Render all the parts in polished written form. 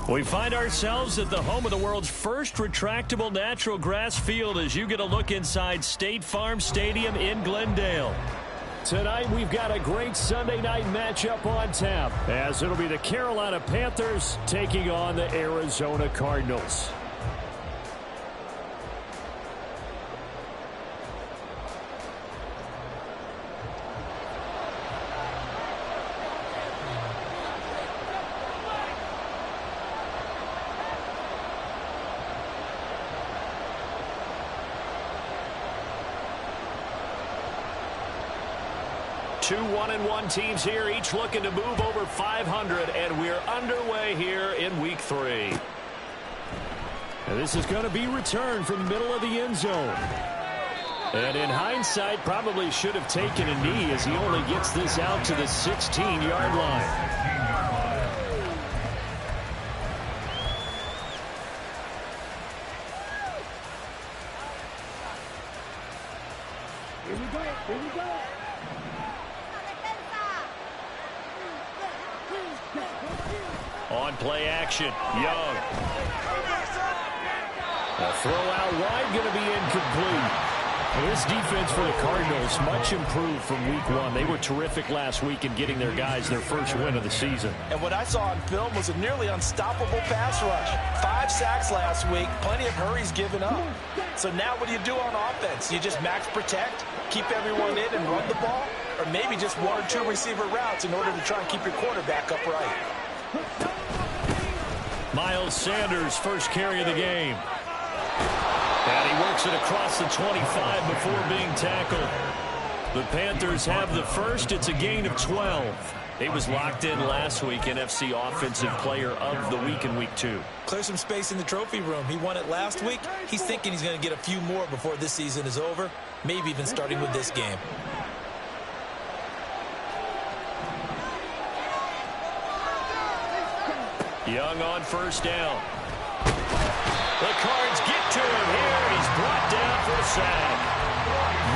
We find ourselves at the home of the world's first retractable natural grass field as you get a look inside State Farm Stadium in Glendale. Tonight we've got a great Sunday night matchup on tap as it'll be the Carolina Panthers taking on the Arizona Cardinals. Two 1-1 teams here, each looking to move over 500, and we're underway here in Week 3. And this is going to be returned from the middle of the end zone. And in hindsight, probably should have taken a knee as he only gets this out to the 16-yard line. On play action, Young. A throw out wide going to be incomplete. Well, this defense for the Cardinals much improved from Week 1. They were terrific last week in getting their guys their first win of the season. And what I saw on film was a nearly unstoppable pass rush. 5 sacks last week, plenty of hurries given up. So now what do you do on offense? You just max protect, keep everyone in and run the ball? Or maybe just 1 or 2 receiver routes in order to try and keep your quarterback upright? Miles Sanders, first carry of the game. And he works it across the 25 before being tackled. The Panthers have the first. It's a gain of 12. He was locked in last week, NFC Offensive Player of the Week in Week 2. Clear some space in the trophy room. He won it last week. He's thinking he's going to get a few more before this season is over, maybe even starting with this game. Young on first down. The Cards get to him here. He's brought down for a sack.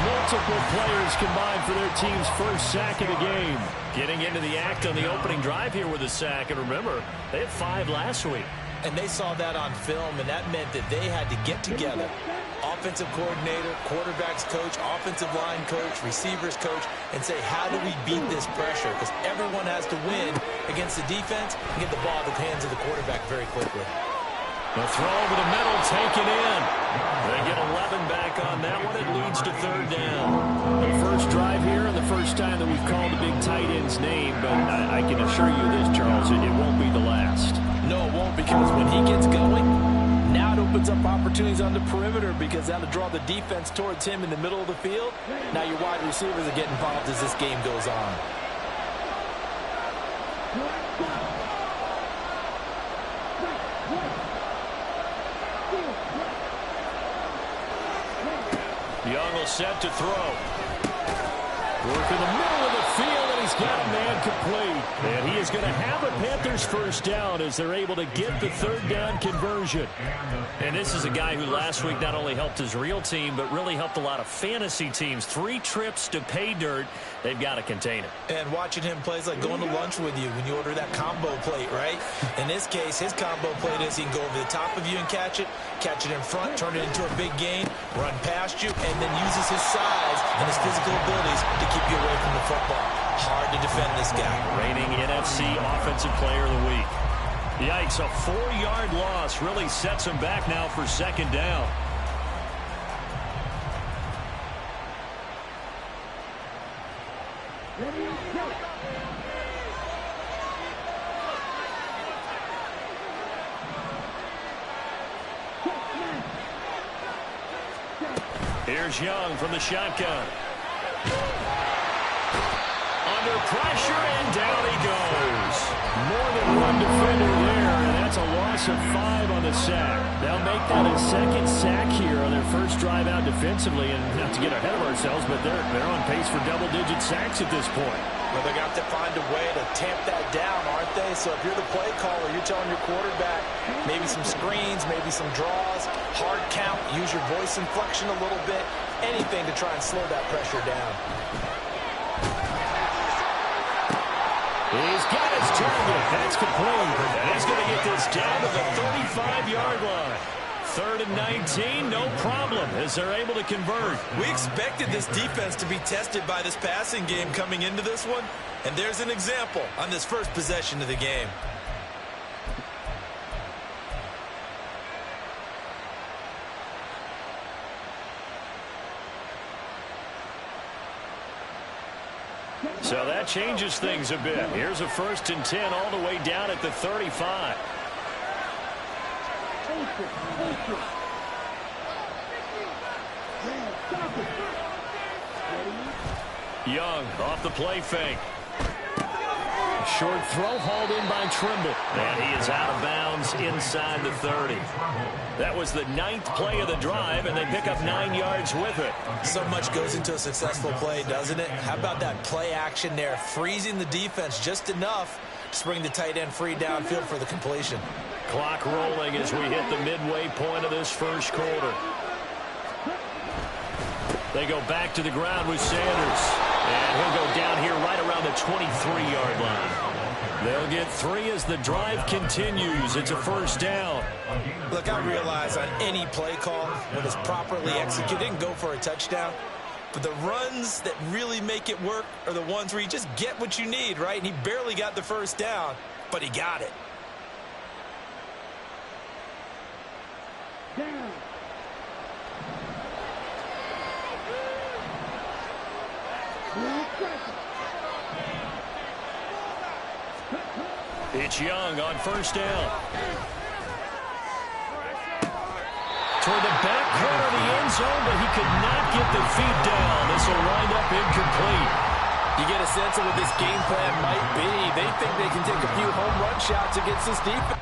Multiple players combined for their team's first sack of the game. Getting into the act on the opening drive here with a sack. And remember, they had 5 last week. And they saw that on film, and that meant that they had to get together. Offensive coordinator, quarterbacks coach, offensive line coach, receivers coach, and say, how do we beat this pressure? Because everyone has to win against the defense and get the ball in the hands of the quarterback very quickly. The throw over the middle, taken in. They get 11 back on that one. It leads to third down. The first drive here and the first time that we've called the big tight end's name, but I can assure you this, Charles, it won't be the last. No, it won't, because when he gets going, now it opens up opportunities on the perimeter because that'll draw the defense towards him in the middle of the field. Now your wide receivers are getting involved as this game goes on. Young will set to throw. Work in the middle of the field, and he's got a man complete. And he is going to have a Panthers first down as they're able to get the third down conversion. And this is a guy who last week not only helped his real team, but really helped a lot of fantasy teams. 3 trips to pay dirt. They've got to contain it. And watching him play is like going to lunch with you when you order that combo plate, right? In this case, his combo plate is he can go over the top of you and catch it in front, turn it into a big gain, run past you, and then uses his size and his physical abilities to keep you away from the football. Hard to defend this guy. Reigning NFC Offensive Player of the Week. Yikes, a 4-yard loss really sets him back now for second down. Here's Young from the shotgun. Under pressure, and down he goes. More than one defender there, and that's a loss of 5 on the sack. They'll make that a second sack here on their first drive out defensively, and not to get ahead of ourselves, but they're on pace for double-digit sacks at this point. Well, they got to find a way to tamp that down, aren't they? So if you're the play caller, you're telling your quarterback maybe some screens, maybe some draws, hard count, use your voice inflection a little bit, anything to try and slow that pressure down. He's got his target. That's complete. And he's going to get this down to the 35-yard line. 3rd and 19, no problem, as they're able to convert. We expected this defense to be tested by this passing game coming into this one, and there's an example on this first possession of the game. So that changes things a bit. Here's a 1st and 10 all the way down at the 35. Young off the play fake. Short throw hauled in by Trimble. And he is out of bounds inside the 30. That was the 9th play of the drive, and they pick up 9 yards with it. So much goes into a successful play, doesn't it? How about that play action there, freezing the defense just enough to bring the tight end free downfield for the completion. Clock rolling as we hit the midway point of this first quarter. They go back to the ground with Sanders. And he'll go down here right around the 23-yard line. They'll get 3 as the drive continues. It's a 1st down. Look, I realize on any play call, when it's properly executed, you can go for a touchdown. But the runs that really make it work are the ones where you just get what you need, right? And he barely got the 1st down, but he got it. Down. It's Young on 1st down. Toward the back corner of the end zone, but he could not get the feet down. This will wind up incomplete. You get a sense of what this game plan might be. They think they can take a few home run shots against this defense.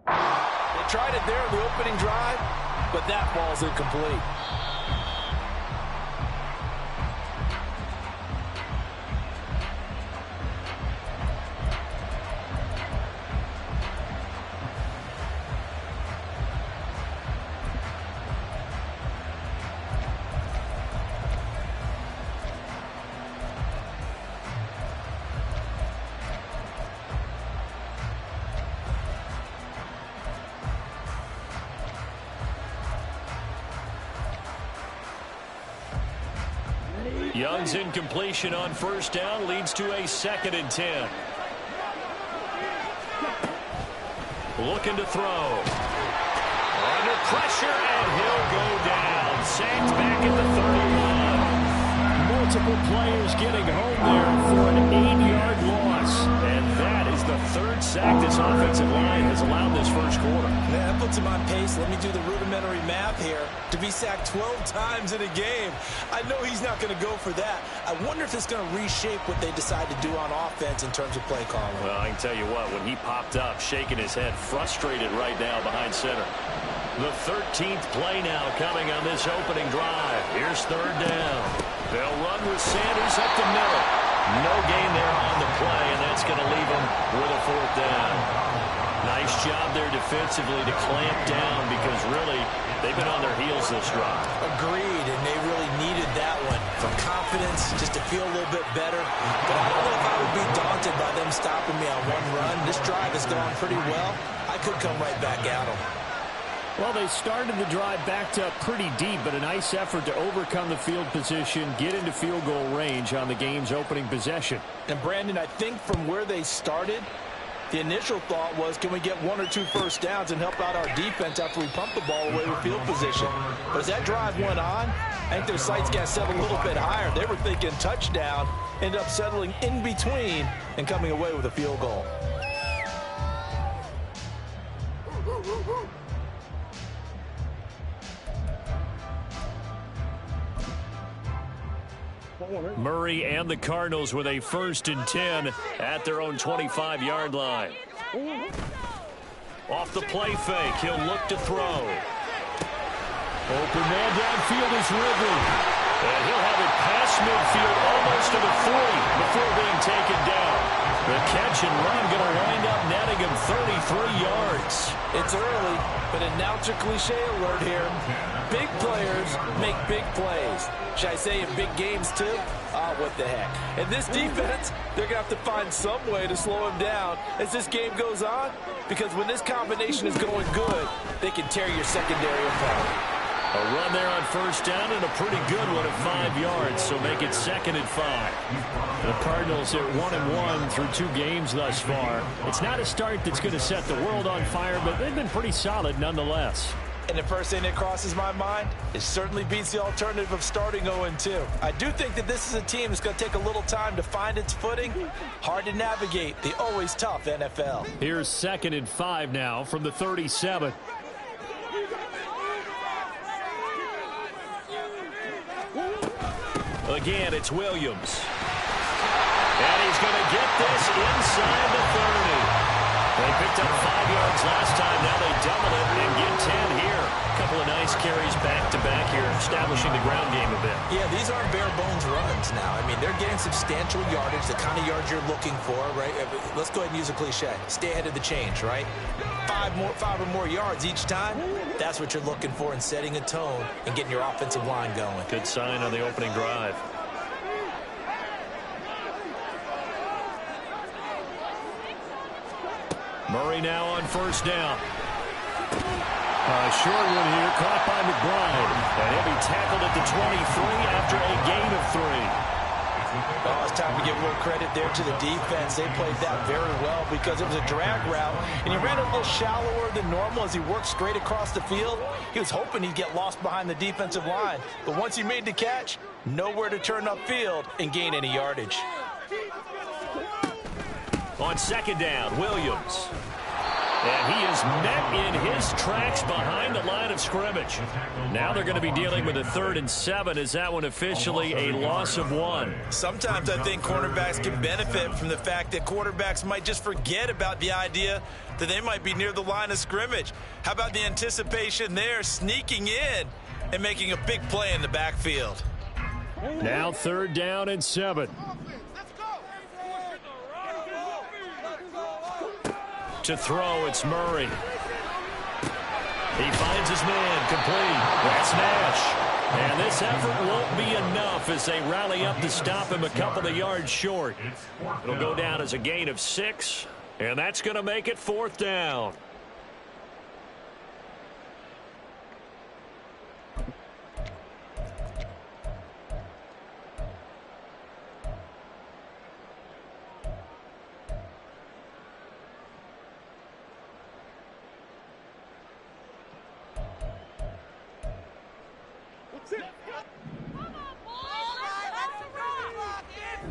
They tried it there in the opening drive, but that ball's incomplete. Young's incompletion on 1st down leads to a 2nd and 10. Looking to throw. Under pressure, and he'll go down. Sacked back at the 31. Multiple players getting home there for an 8-yard loss. And that is the 3rd sack this offensive line has allowed this first quarter. Yeah, that puts him on pace. Let me do the rudimentary math here. To be sacked 12 times in a game, I know he's not going to go for that. I wonder if it's going to reshape what they decide to do on offense in terms of play calling. Well, I can tell you what, when he popped up, shaking his head, frustrated right now behind center. The 13th play now coming on this opening drive. Here's 3rd down. They'll run with Sanders up the middle. No gain there on the play, and that's going to leave him with a 4th down. Nice job there defensively to clamp down, because really they've been on their heels this drive. Agreed, and they really needed that one for confidence, just to feel a little bit better. But I don't know if I would be daunted by them stopping me on one run. This drive has gone pretty well. I could come right back at them. Well, they started the drive backed up pretty deep, but a nice effort to overcome the field position, get into field goal range on the game's opening possession. And Brandon, I think from where they started, the initial thought was, can we get 1 or 2 first downs and help out our defense after we pump the ball away with field position? But as that drive went on, I think their sights got set a little bit higher. They were thinking touchdown, ended up settling in between and coming away with a field goal. Murray and the Cardinals with a 1st and 10 at their own 25-yard line. Off the play fake, he'll look to throw. Open man downfield is Ridley. And he'll have it past midfield almost to the 40 before being taken down. The catch and run going to wind up netting him 33 yards. It's early, but announcer cliche alert here. Big players make big plays. Should I say in big games too? What the heck. And this defense, they're going to have to find some way to slow him down as this game goes on, because when this combination is going good, they can tear your secondary apart. A run there on first down and a pretty good one at 5 yards, so make it 2nd and 5. The Cardinals are 1-1 through 2 games thus far. It's not a start that's going to set the world on fire, but they've been pretty solid nonetheless. And the first thing that crosses my mind, it certainly beats the alternative of starting 0-2. I do think that this is a team that's going to take a little time to find its footing. Hard to navigate the always tough NFL. Here's 2nd and 5 now from the 37. Again, it's Williams. And he's going to get this inside the 30. They picked up 5 yards last time. Now they double it and get 10 here. A couple of nice carries back-to-back here, establishing the ground game a bit. Yeah, these aren't bare-bones runs now. I mean, they're getting substantial yardage, the kind of yards you're looking for, right? Let's go ahead and use a cliche. Stay ahead of the change, right? 5 or more yards each time. That's what you're looking for in setting a tone and getting your offensive line going. Good sign on the opening drive. Murray now on first down. Short one here, caught by McBride. And he'll be tackled at the 23 after a gain of 3. Oh, it's time to give a little credit there to the defense. They played that very well because it was a drag route, and he ran a little shallower than normal as he worked straight across the field. He was hoping he'd get lost behind the defensive line, but once he made the catch, nowhere to turn upfield and gain any yardage. On 2nd down, Williams. And he is met in his tracks behind the line of scrimmage. Now they're going to be dealing with a 3rd and 7. Is that one officially a loss of 1? Sometimes I think cornerbacks can benefit from the fact that quarterbacks might just forget about the idea that they might be near the line of scrimmage. How about the anticipation there, sneaking in and making a big play in the backfield? Now 3rd down and 7. To throw, it's Murray. He finds his man, complete. That's Nash. And this effort won't be enough as they rally up to stop him a couple of yards short. It'll go down as a gain of 6, and that's going to make it 4th down.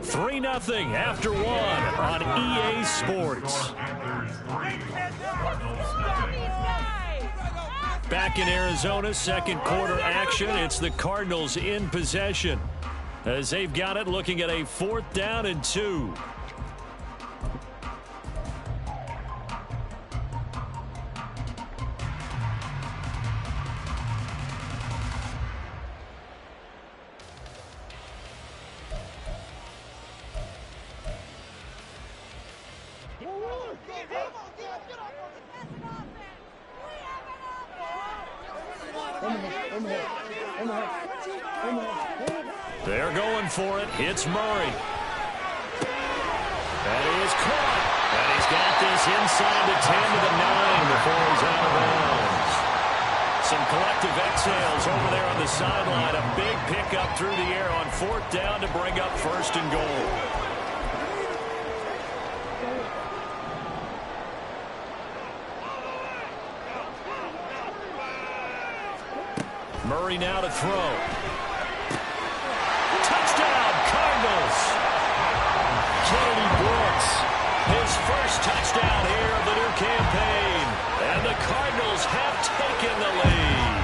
Three 3-0 after 1 on EA Sports. Back in Arizona, 2nd quarter action. It's the Cardinals in possession as they've got it, looking at a 4th down and 2. They're going for it. It's Murray. That is caught. And he's got this inside the 10 to the 9 before he's out of bounds. Some collective exhales over there on the sideline. A big pickup through the air on 4th down to bring up 1st and goal. Murray now to throw. Touchdown, Cardinals. Kennedy Brooks, his first touchdown here of the new campaign. And the Cardinals have taken the lead.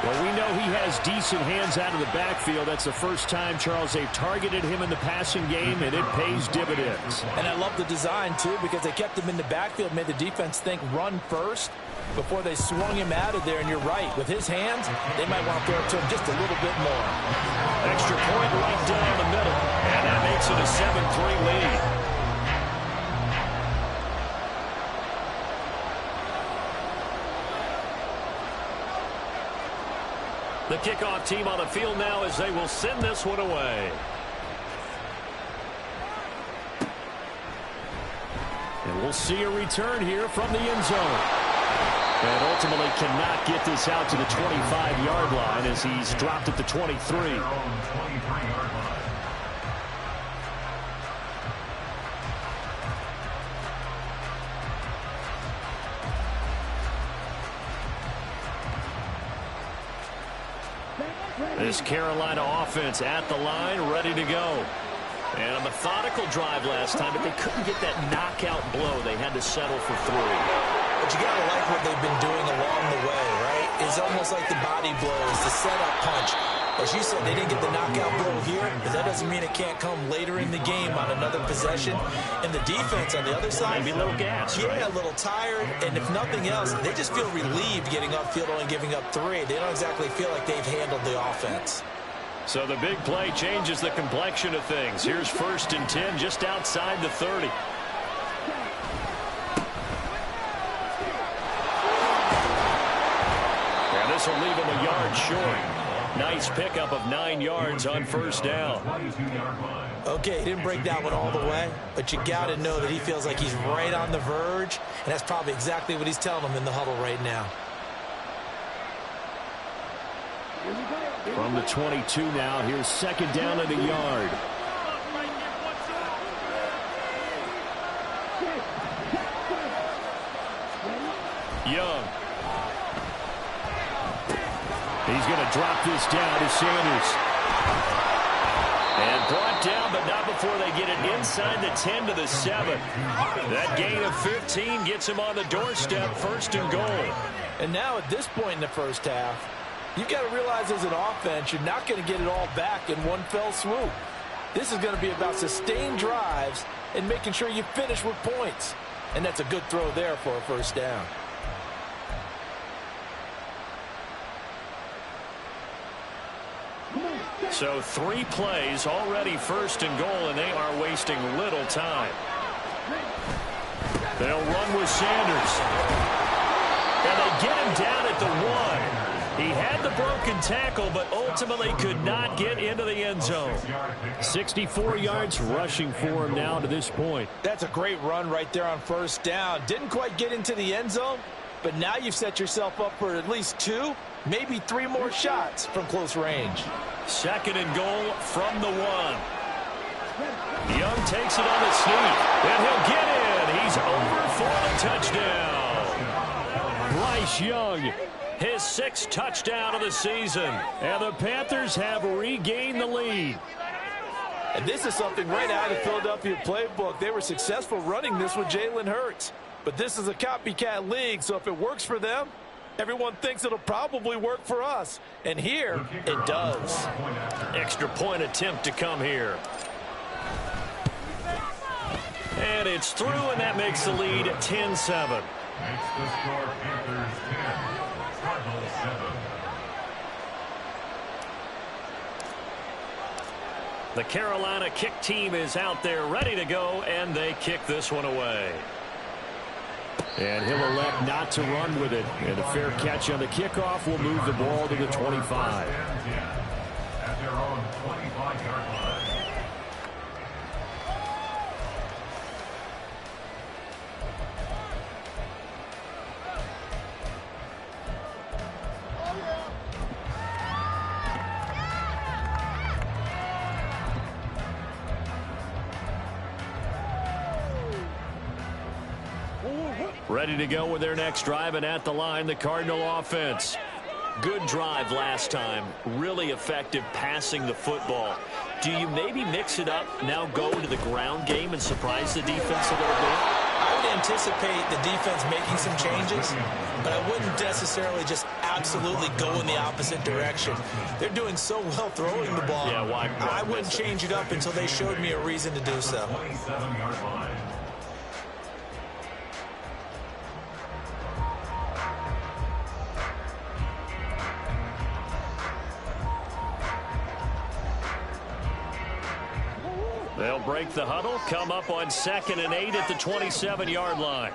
Well, we know he has decent hands out of the backfield. That's the first time, Charles, they've targeted him in the passing game, and it pays dividends. And I love the design, too, because they kept him in the backfield, made the defense think run first. before they swung him out of there. And you're right, with his hands, they might want to throw it to him just a little bit more. Extra point right down the middle, and that makes it a 7-3 lead. The kickoff team on the field now as they will send this one away. And we'll see a return here from the end zone. And ultimately cannot get this out to the 25-yard line as he's dropped at the 23. This Carolina offense at the line, ready to go. And a methodical drive last time, but they couldn't get that knockout blow. They had to settle for 3. But you got to like what they've been doing along the way, right? It's almost like the body blows, the setup punch. As you said, they didn't get the knockout blow here, but that doesn't mean it can't come later in the game on another possession. And the defense on the other side, maybe a little gas, yeah, right? A little tired. And if nothing else, they just feel relieved getting upfield only giving up 3. They don't exactly feel like they've handled the offense. So the big play changes the complexion of things. Here's 1st and 10 just outside the 30. And this will leave him a yard short. Nice pickup of 9 yards on 1st down. Okay, he didn't break that one all the way, but you got to know that he feels like he's right on the verge, and that's probably exactly what he's telling them in the huddle right now. From the 22 now, here's 2nd down and a yard. Young. He's going to drop this down to Sanders. And brought down, but not before they get it inside the 10 to the 7. That gain of 15 gets him on the doorstep, 1st and goal. And now at this point in the first half, you've got to realize as an offense, you're not going to get it all back in one fell swoop. This is going to be about sustained drives and making sure you finish with points. And that's a good throw there for a 1st down. So 3 plays, already 1st and goal, and they are wasting little time. They'll run with Sanders. And they get him down at the 1. He had the broken tackle, but ultimately could not get into the end zone. 64 yards rushing for him now to this point. That's a great run right there on 1st down. Didn't quite get into the end zone, but now you've set yourself up for at least 2, maybe 3 more shots from close range. 2nd and goal from the 1. Young takes it on the sneak, and he'll get in. He's over for the touchdown. Bryce Young, his 6th touchdown of the season. And the Panthers have regained the lead. And this is something right out of the Philadelphia playbook. They were successful running this with Jalen Hurts. But this is a copycat league, so if it works for them, everyone thinks it'll probably work for us. And here, it does. Extra point attempt to come here. And it's through, and that makes the lead 10-7. Makes the score Panthers 10, Cardinals 7. The Carolina kick team is out there ready to go, and they kick this one away. And he'll elect not to run with it. And a fair catch on the kickoff will move the ball to the 25. At their own 25-yard line. Ready to go with their next drive, and at the line, the Cardinal offense. Good drive last time. Really effective passing the football. Do you maybe mix it up, now go to the ground game and surprise the defense a little bit? I would anticipate the defense making some changes, but I wouldn't necessarily just absolutely go in the opposite direction. They're doing so well throwing the ball. Yeah, why I wouldn't change it up until they showed me a reason to do so. 27-yard line. They'll break the huddle, come up on 2nd and 8 at the 27-yard line.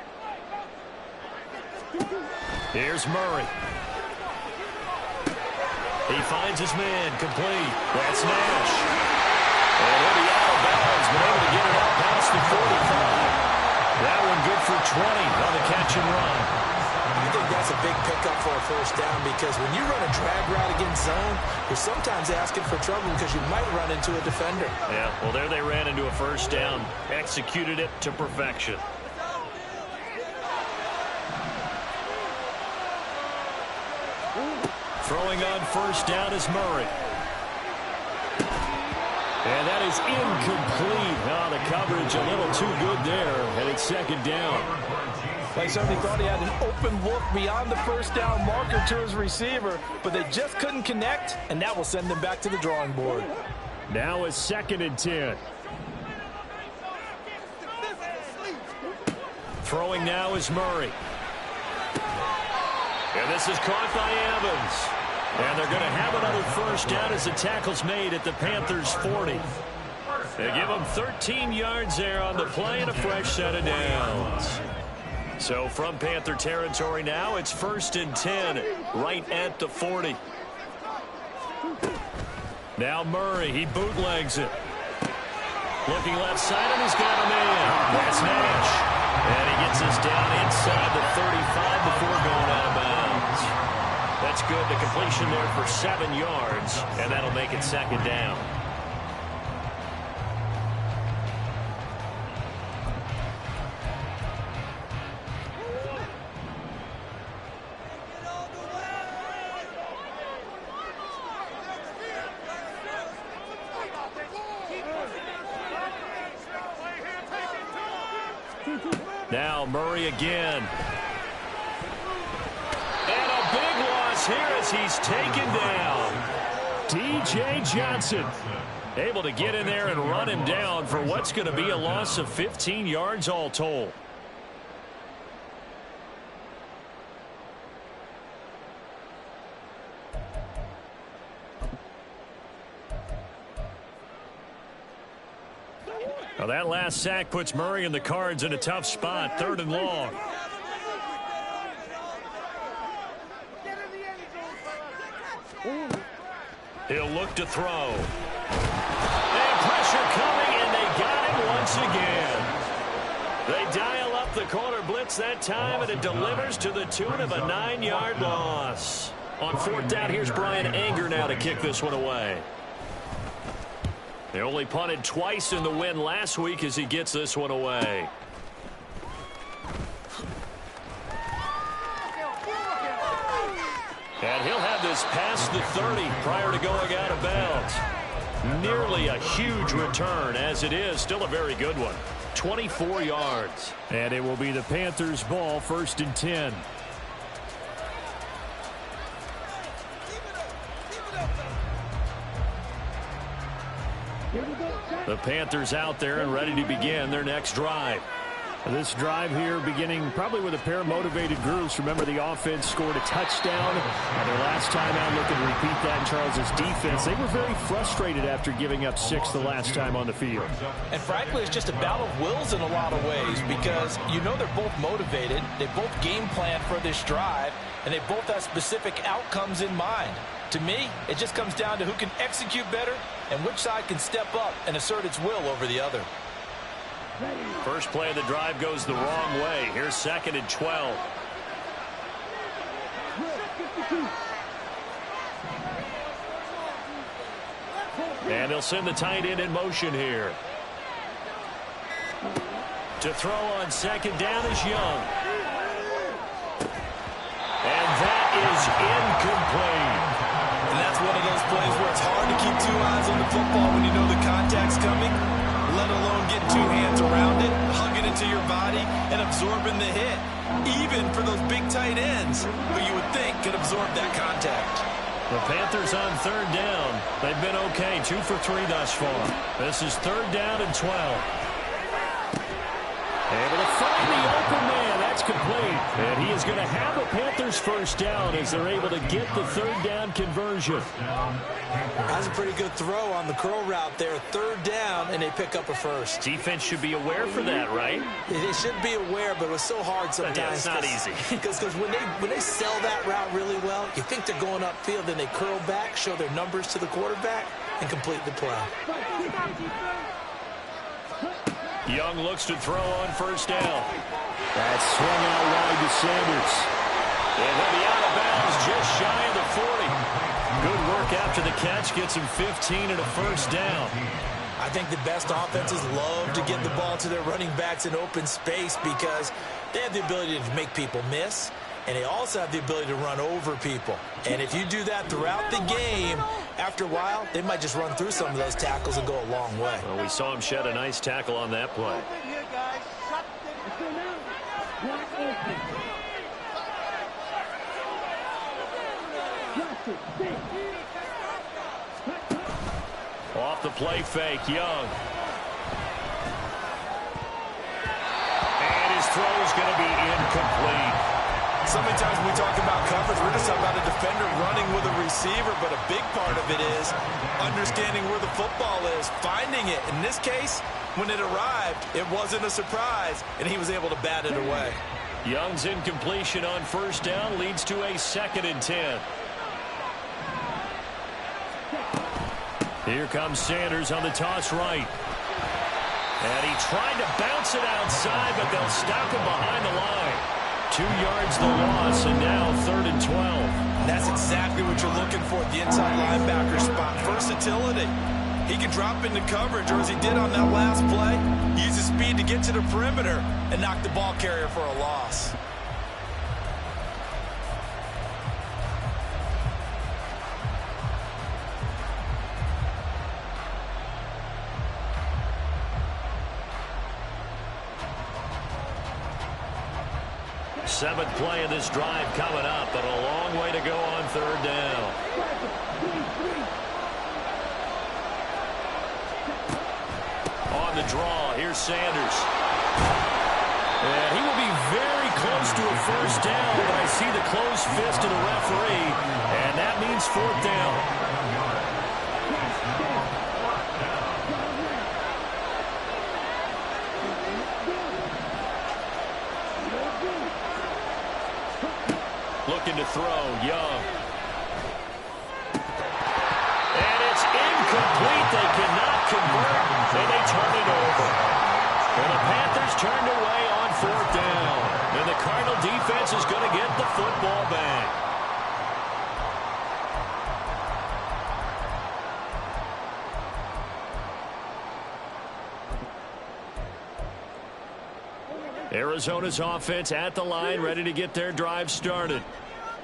Here's Murray. He finds his man, complete. That's Nash. And he'll be out of bounds, but able to get it out past the 45. That one good for 20 on the catch and run. I think that's a big pickup for a first down because when you run a drag route against zone, you're sometimes asking for trouble because you might run into a defender. Yeah, well, there they ran into a first down. Executed it to perfection. Throwing on first down is Murray. And that is incomplete. Oh, the coverage a little too good there, and it's 2nd down. They certainly thought he had an open look beyond the first down marker to his receiver, but they just couldn't connect, and that will send them back to the drawing board. Now it's 2nd and 10. Throwing now is Murray. And this is caught by Evans. And they're going to have another first down as the tackle's made at the Panthers' 40. They give them 13 yards there on the play and a fresh set of downs. So from Panther territory now, it's 1st and 10 right at the 40. Now Murray, he bootlegs it. Looking left side, and he's got a man. That's Nash. And he gets us down inside the 35 before going out of bounds. That's good. The completion there for 7 yards, and that'll make it 2nd down. Now Murray again. And a big loss here as he's taken down. T.J. Johnson able to get in there and run him down for what's going to be a loss of 15 yards all told. Now that last sack puts Murray and the Cards in a tough spot, 3rd and long. He'll look to throw. And pressure coming, and they got him once again. They dial up the corner blitz that time, and it delivers to the tune of a 9-yard loss. On 4th down, here's Brian Anger now to kick this one away. They only punted twice in the win last week as he gets this one away. And he'll have this past the 30 prior to going out of bounds. Nearly a huge return, as it is still a very good one. 24 yards. And it will be the Panthers' ball, 1st and 10. The Panthers out there and ready to begin their next drive. This drive here beginning probably with a pair of motivated groups. Remember, the offense scored a touchdown. Their last time out, looking to repeat that in Charles' defense. They were very frustrated after giving up 6 the last time on the field. And frankly, it's just a battle of wills in a lot of ways because you know they're both motivated. They both game plan for this drive, and they both have specific outcomes in mind. To me, it just comes down to who can execute better and which side can step up and assert its will over the other. First play of the drive goes the wrong way. Here's 2nd and 12. And they'll send the tight end in motion here. To throw on 2nd down is Young. And that is incomplete. And that's one of those plays where it's hard to keep 2 eyes on the football when you know the contact's coming, let alone get 2 hands around it, hugging it to your body, and absorbing the hit, even for those big tight ends who you would think could absorb that contact. The Panthers on 3rd down. They've been okay, 2 for 3 thus far. This is 3rd down and 12. Able to find the open man. That's complete. And he is going to have a Panthers first down as they're able to get the third down conversion. That's a pretty good throw on the curl route there. Third down, and they pick up a first. Defense should be aware for that, right? They should be aware, but it was so hard sometimes. Yeah, it's not easy. Because when they sell that route really well, you think they're going upfield, then they curl back, show their numbers to the quarterback, and complete the play. Young looks to throw on first down. That's swung out wide to Sanders. And he'll be out of bounds just shy of the 40. Good work after the catch. Gets him 15 and a first down. I think the best offenses love to get the ball to their running backs in open space because they have the ability to make people miss, and they also have the ability to run over people. And if you do that throughout the game, after a while, they might just run through some of those tackles and go a long way. Well, we saw him shed a nice tackle on that play. Off the play fake, Young. And his throw is going to be incomplete. So many times when we talk about coverage, we're just talking about a defender running with a receiver, but a big part of it is understanding where the football is, finding it. In this case, when it arrived, it wasn't a surprise, and he was able to bat it away. Young's incompletion on first down leads to a 2nd and 10. Here comes Sanders on the toss right. And he tried to bounce it outside, but they'll stop him behind the line. 2 yards the loss, and now 3rd and 12. That's exactly what you're looking for at the inside linebacker spot. Versatility. He can drop into coverage, or as he did on that last play, use his speed to get to the perimeter and knock the ball carrier for a loss. Seventh play of this drive coming up, but a long way to go on 3rd down. On the draw, here's Sanders. And he will be very close to a first down, but I see the closed fist of the referee, and that means 4th down. Looking to throw, Young. And it's incomplete. They cannot convert, and they turn it over. And the Panthers turned away on 4th down. And the Cardinal defense is going to get the football back. Arizona's offense at the line, ready to get their drive started.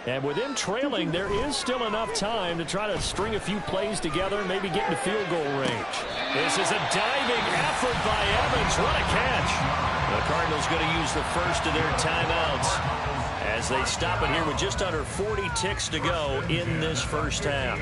And with them trailing, there is still enough time to try to string a few plays together and maybe get into field goal range. This is a diving effort by Evans. What a catch. The Cardinals going to use the first of their timeouts as they stop it here with just under 40 ticks to go in this first half.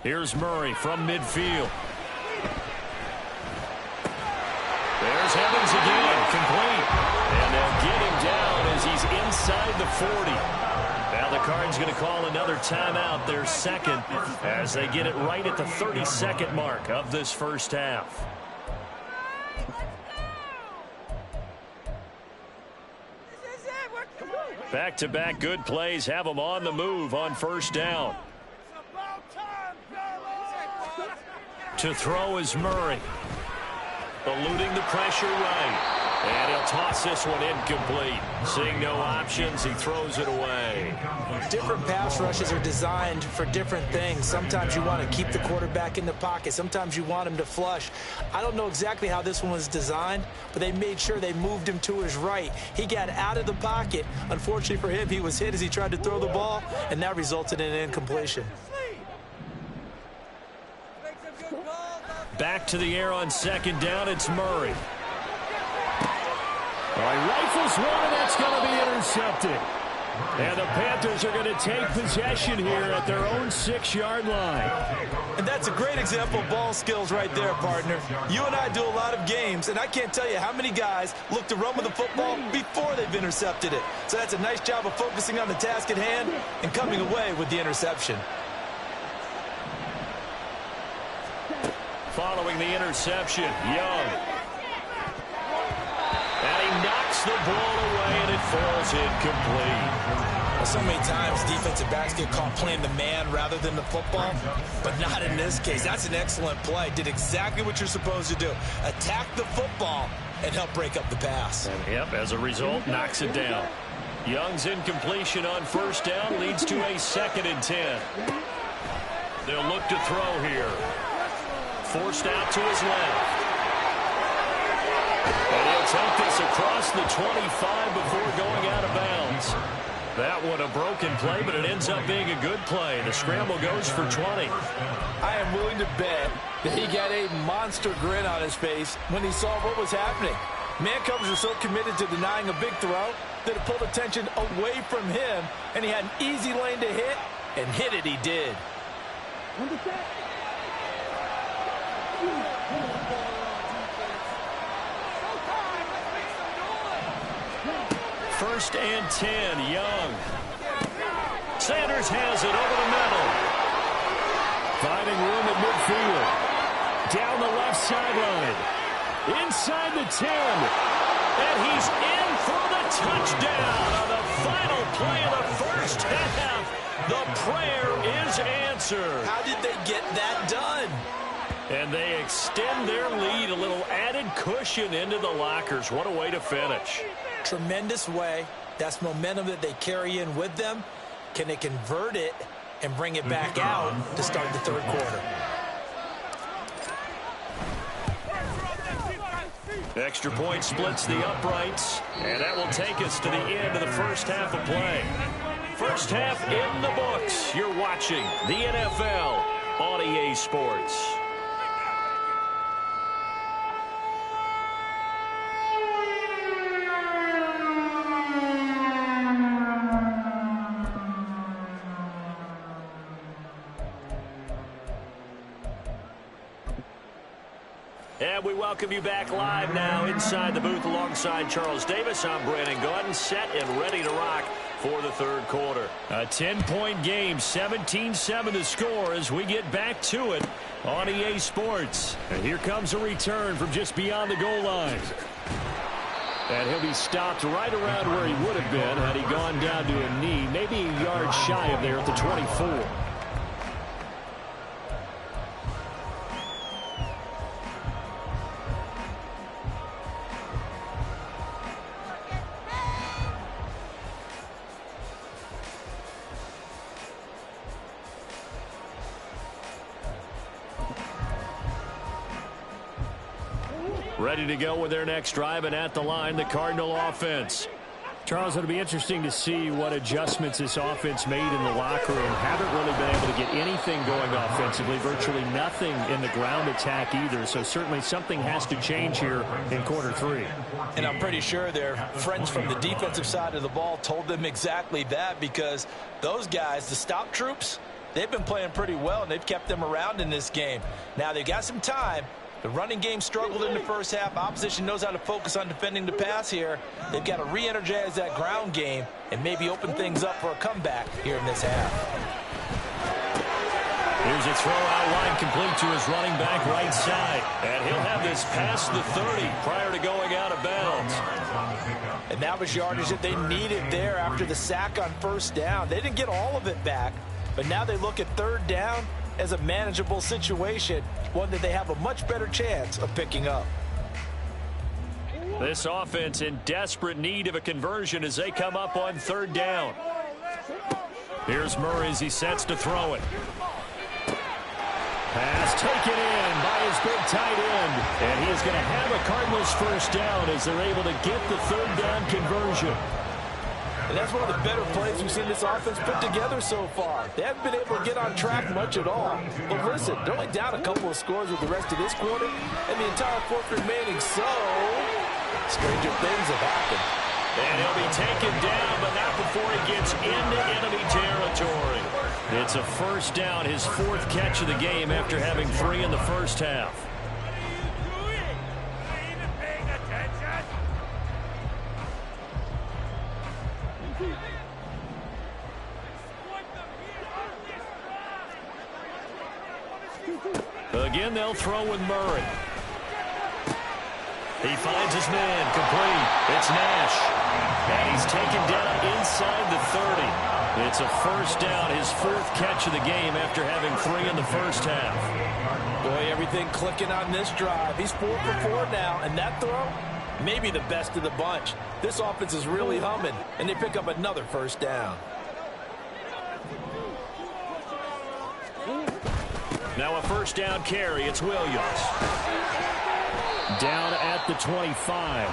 Here's Murray from midfield. There's Evans again, complete. And they'll get him down as he's inside the 40. Now the Cards going to call another timeout, their 2nd, as they get it right at the 32nd mark of this first half. Back-to-back good plays have them on the move on first down. To throw is Murray. Eluding the pressure right. And he'll toss this one incomplete. Seeing no options, he throws it away. Different pass rushes are designed for different things. Sometimes you want to keep the quarterback in the pocket. Sometimes you want him to flush. I don't know exactly how this one was designed, but they made sure they moved him to his right. He got out of the pocket. Unfortunately for him, he was hit as he tried to throw the ball, and that resulted in an incompletion. Back to the air on 2nd down, it's Murray. All right, rifles one, and that's going to be intercepted. And the Panthers are going to take possession here at their own 6-yard line. And that's a great example of ball skills right there, partner. You and I do a lot of games, and I can't tell you how many guys look to run with the football before they've intercepted it. So that's a nice job of focusing on the task at hand and coming away with the interception. Following the interception, Young. And he knocks the ball away, and it falls incomplete. So many times defensive backs get caught playing the man rather than the football, but not in this case. That's an excellent play. Did exactly what you're supposed to do. Attack the football and help break up the pass. And yep, as a result, knocks it down. Young's incompletion on first down leads to a 2nd and 10. They'll look to throw here. Forced out to his left. And he'll take this across the 25 before going out of bounds. That one a broken play, but it ends up being a good play. The scramble goes for 20. I am willing to bet that he got a monster grin on his face when he saw what was happening. Man covers are so committed to denying a big throw that it pulled attention away from him, and he had an easy lane to hit, and hit it he did. First and 10, Young. Sanders has it over the middle. Finding room at midfield. Down the left sideline. Inside the 10. And he's in for the touchdown on the final play of the first half. The prayer is answered. How did they get that done? And they extend their lead, a little added cushion into the lockers. What a way to finish. Tremendous way. That's momentum that they carry in with them. Can they convert it and bring it back out to start the third quarter? Extra point splits the uprights, and that will take us to the end of the first half of play. First half in the books. You're watching the NFL on EA Sports. And we welcome you back live now inside the booth alongside Charles Davis. I'm Brandon Gordon, set and ready to rock for the third quarter. A 10-point game, 17-7 to score as we get back to it on EA Sports. And here comes a return from just beyond the goal line. And he'll be stopped right around where he would have been had he gone down to a knee, maybe a yard shy of there at the 24. Ready to go with their next drive, and at the line, the Cardinal offense. Charles, it'll be interesting to see what adjustments this offense made in the locker room. Haven't really been able to get anything going offensively, virtually nothing in the ground attack either. So certainly something has to change here in quarter three. And I'm pretty sure their friends from the defensive side of the ball told them exactly that, because those guys, the stop troops, they've been playing pretty well, and they've kept them around in this game. Now they've got some time. The running game struggled in the first half. Opposition knows how to focus on defending the pass here. They've got to re-energize that ground game and maybe open things up for a comeback here in this half. Here's a throw out line complete to his running back right side. And he'll have this past the 30 prior to going out of bounds. And that was yardage that they needed there after the sack on first down. They didn't get all of it back, but now they look at third down as a manageable situation, one that they have a much better chance of picking up. This offense in desperate need of a conversion as they come up on third down. Here's Murray as he sets to throw it. Pass taken in by his big tight end. And he is going to have a Cardinals first down as they're able to get the third down conversion. And that's one of the better plays we've seen this offense put together so far. They haven't been able to get on track much at all. But listen, they're only down a couple of scores with the rest of this quarter and the entire fourth remaining. So Stranger things have happened. And he'll be taken down, but not before he gets into enemy territory. It's a first down, his 4th catch of the game after having 3 in the first half. Again, they'll throw with Murray. He finds his man, complete. It's Nash. And he's taken down inside the 30. It's a first down, his 4th catch of the game after having 3 in the first half. Boy, everything clicking on this drive. He's 4 for 4 now, and that throw, maybe the best of the bunch. This offense is really humming, and they pick up another first down. Now a first down carry. It's Williams. Down at the 25.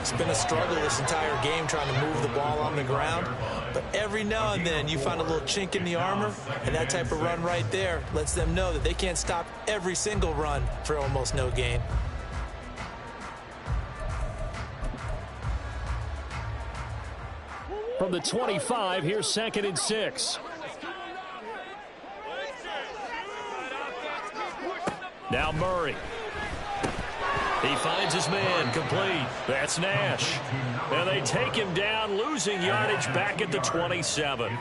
It's been a struggle this entire game trying to move the ball on the ground. But every now and then you find a little chink in the armor, and that type of run right there lets them know that they can't stop every single run for almost no gain. From the 25, here's 2nd and 6. Now Murray. He finds his man, complete. That's Nash. And they take him down, losing yardage back at the 27.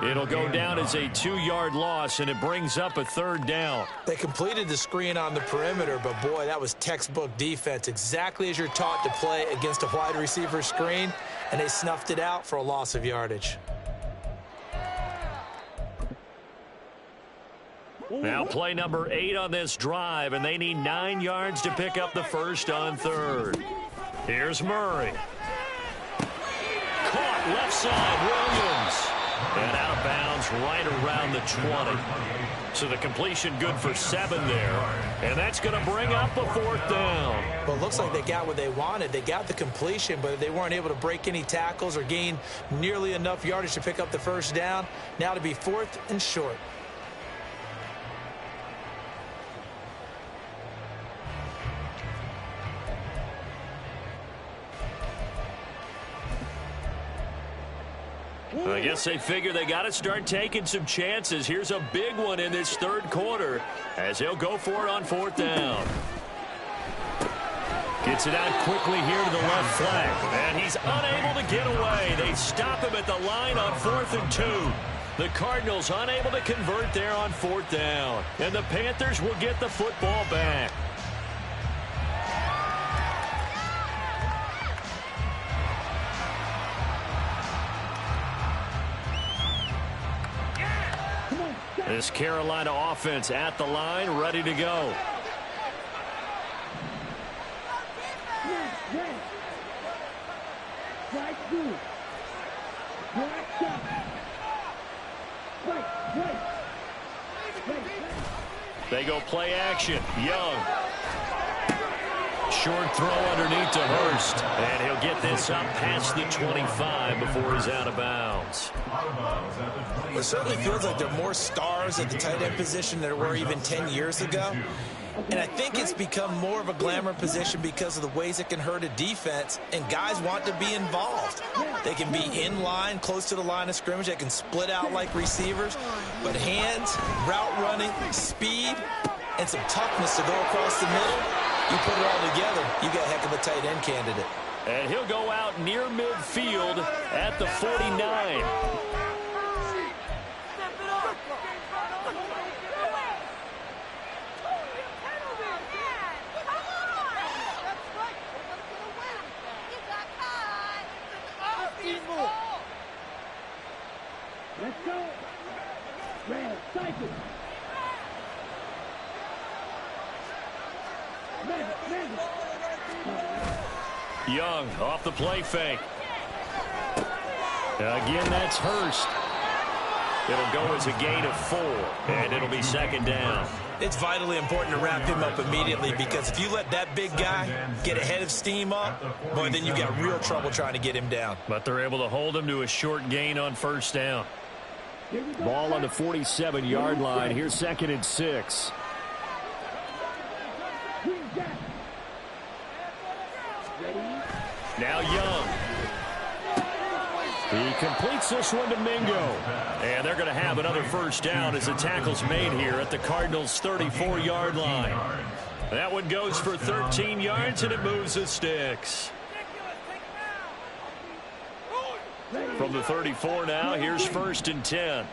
It'll go down as a 2-yard loss, and it brings up a 3rd down. They completed the screen on the perimeter, but boy, that was textbook defense, exactly as you're taught to play against a wide receiver screen, and they snuffed it out for a loss of yardage. Now play number 8 on this drive, and they need 9 yards to pick up the first on 3rd. Here's Murray. Caught left side, Williams. And out of bounds right around the 20. So the completion good for 7 there. And that's going to bring up a 4th down. Well, it looks like they got what they wanted. They got the completion, but they weren't able to break any tackles or gain nearly enough yardage to pick up the first down. Now to be 4th and short. I guess they figure they got to start taking some chances. Here's a big one in this 3rd quarter as he'll go for it on 4th down. Gets it out quickly here to the left flank, and he's unable to get away. They stop him at the line on 4th and 2. The Cardinals unable to convert there on 4th down, and the Panthers will get the football back. This Carolina offense at the line, ready to go. They go play action. Young. Short throw underneath to Hurst. And he'll get this up past the 25 before he's out of bounds. It certainly feels like there are more stars at the tight end position than there were even 10 years ago. And I think it's become more of a glamour position because of the ways it can hurt a defense, and guys want to be involved. They can be in line, close to the line of scrimmage. They can split out like receivers. But hands, route running, speed, and some toughness to go across the middle, you put it all together, you got a heck of a tight end candidate. And he'll go out near midfield at the 49. Let's go. Red, cycle. Young off the play fake. Again, that's Hurst. It'll go as a gain of 4, and it'll be 2nd down. It's vitally important to wrap him up immediately, because if you let that big guy get ahead of steam up, boy, then you got real trouble trying to get him down. But they're able to hold him to a short gain on 1st down. Ball on the 47-yard line. Here's 2nd and 6. Now Young. He completes this one to Mingo. And they're going to have another first down as the tackle's made here at the Cardinals' 34-yard line. That one goes for 13 yards, and it moves the sticks. From the 34 now, here's 1st and 10.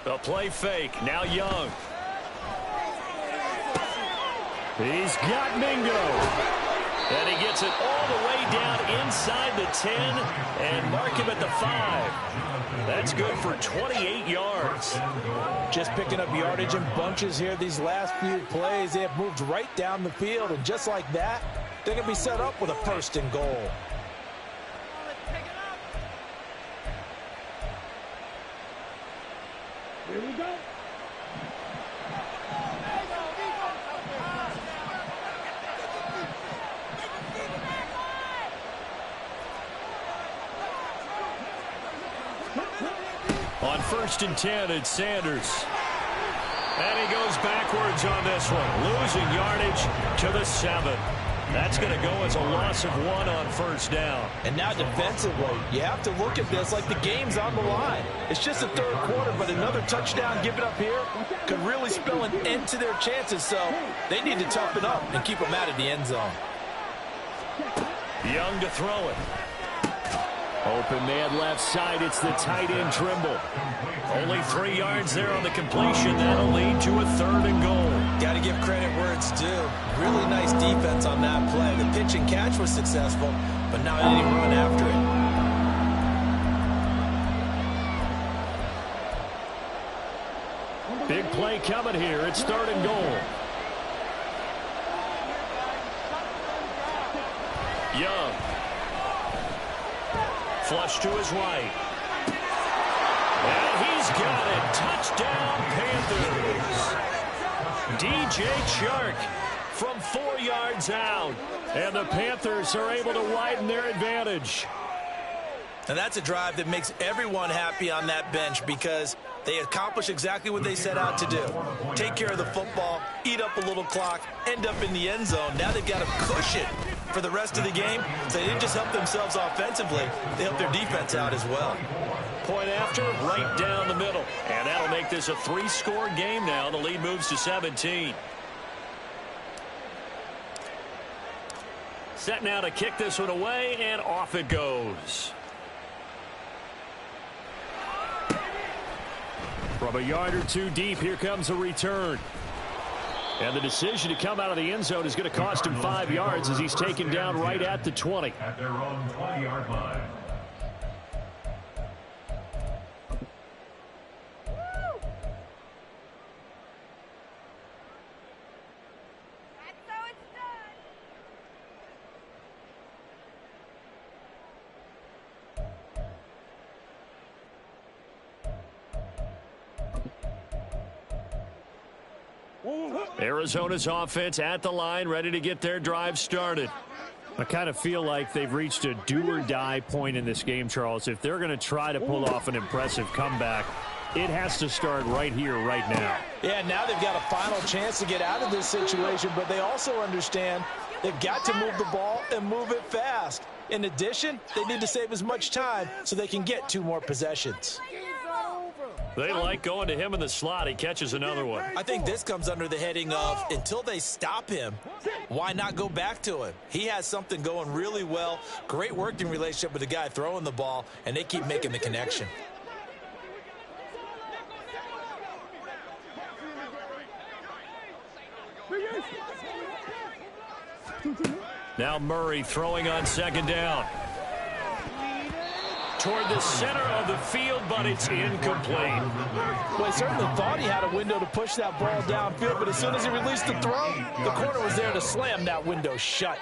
A play fake. Now Young. He's got Mingo. And he gets it all the way down inside the 10 and mark him at the 5. That's good for 28 yards. Just picking up yardage in bunches here these last few plays. They have moved right down the field, and just like that, they're going to be set up with a 1st and goal. Here we go. On 1st and 10, it's Sanders. And he goes backwards on this one, losing yardage to the 7. That's going to go as a loss of 1 on 1st down. And now defensively, you have to look at this like the game's on the line. It's just the 3rd quarter, but another touchdown given up here could really spell an end to their chances. So they need to toughen up and keep them out of the end zone. Young to throw it. Open man left side. It's the tight end Trimble. Only 3 yards there on the completion. That'll lead to a 3rd and goal. Got to give credit where it's due. Really nice defense on that play. The pitch and catch was successful, but now they didn't run after it. Big play coming here. It's 3rd and goal. Young. Flush to his right. And he's got it. Touchdown, Panthers. DJ Chark from 4 yards out. And the Panthers are able to widen their advantage. And that's a drive that makes everyone happy on that bench because they accomplish exactly what they set out to do. Take care of the football, eat up a little clock, end up in the end zone. Now they've got a cushion for the rest of the game. So they didn't just help themselves offensively, they helped their defense out as well. Point after, right down the middle. And that'll make this a 3-score game now. The lead moves to 17. Set now to kick this one away, and off it goes. From a yard or 2 deep, here comes a return. And the decision to come out of the end zone is going to cost him 5 yards as he's taken down right at the 20. At their own 20-yard line. Arizona's offense at the line, ready to get their drive started. I kind of feel like they've reached a do-or-die point in this game, Charles. If they're going to try to pull off an impressive comeback, it has to start right here, right now. Yeah, now they've got a final chance to get out of this situation, but they also understand they've got to move the ball and move it fast. In addition, they need to save as much time so they can get 2 more possessions. They like going to him in the slot. He catches another one. I think this comes under the heading of until they stop him, why not go back to him? He has something going really well. Great working relationship with the guy throwing the ball, and they keep making the connection. Now Murray throwing on 2nd down. Toward the center of the field, but it's incomplete. Well, he certainly thought he had a window to push that ball downfield, but as soon as he released the throw, the corner was there to slam that window shut.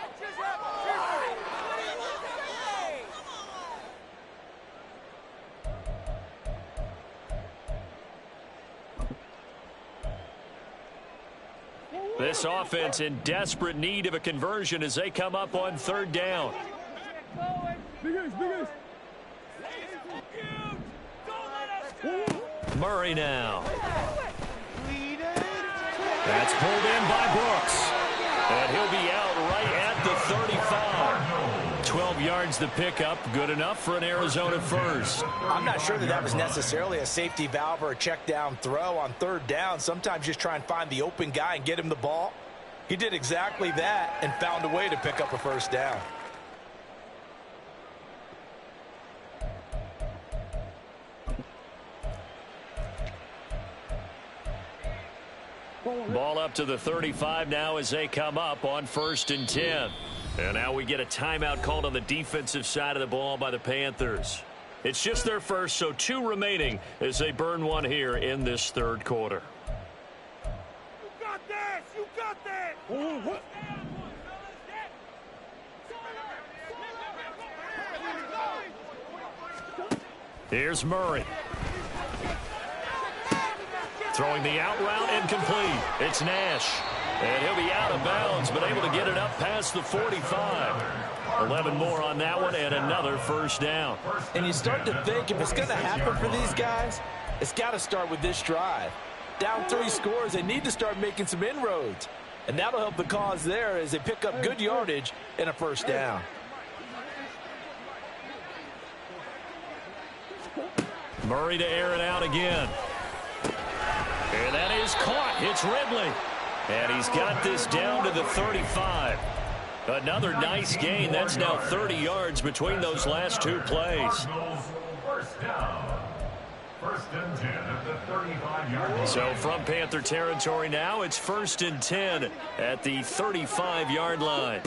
This offense in desperate need of a conversion as they come up on 3rd down. Murray now. That's pulled in by Brooks. And he'll be out right at the 35. 12 yards to pick up. Good enough for an Arizona first. I'm not sure that was necessarily a safety valve or a check down throw on third down. Sometimes just try and find the open guy and get him the ball. He did exactly that and found a way to pick up a first down. Ball up to the 35 now as they come up on 1st and 10. And now we get a timeout called on the defensive side of the ball by the Panthers. It's just their first, so 2 remaining as they burn one here in this third quarter. You got this! You got this! Here's Murray. Throwing the out route incomplete. It's Nash. And he'll be out of bounds, but able to get it up past the 45. 11 more on that one and another first down. And you start to think if it's going to happen for these guys, it's got to start with this drive. Down 3 scores, they need to start making some inroads. And that'll help the cause there as they pick up good yardage and a first down. Murray to air it out again. And that is caught. It's Ridley. And he's got this down to the 35. Another nice gain. That's now 30 yards between those last 2 plays. First down. 1st and 10 at the 35-yard line. So from Panther territory now, it's 1st and 10 at the 35-yard line.